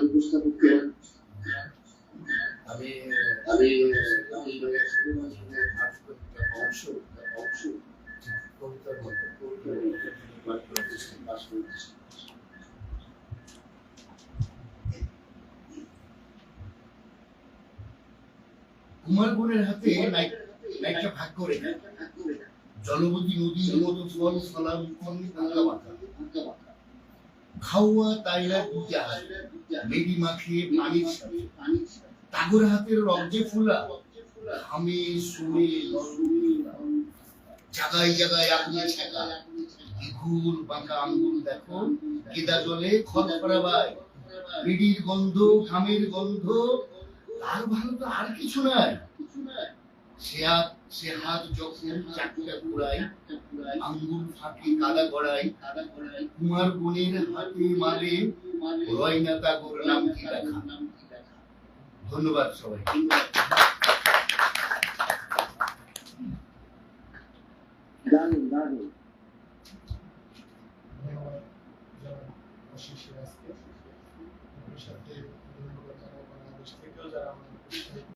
উপস্থাপকের আমি আমি অংশ অংশ কবিতার মতো পাঠ করতেছি। কুমারবনের হাতে নাইটটা ভাগ করে দেয়। জলবতী নদীর মতো ফল ফলার মুখে আঁকা বাঁকা খাওয়া তাইলা জাহাজ মেডি মাখিয়ে পানির সাথে তাগর হাতের রক্তে ফুলা ঘামে শুনে জাগায় জাগায় আগুনে ছেঁকা ঘুল বাঁকা আঙ্গুল দেখো কেদা জলে খড়খড়া বাই মেডির গন্ধ ঘামের গন্ধ তার ভালো তো আর কিছু নাই। সে হাত যখন চারটা ঘোড়ায় আঙ্গুল ফাঁকে কাদা গড়ায় কুমার বোনের হাতে মারে রয়না তাগর নাম কি দেখা। ধন্যবাদ সবাই। দারুণ দারুণ সাথে ধন্যবাদ জানাই বাংলাদেশ থেকেও যারা আমাদের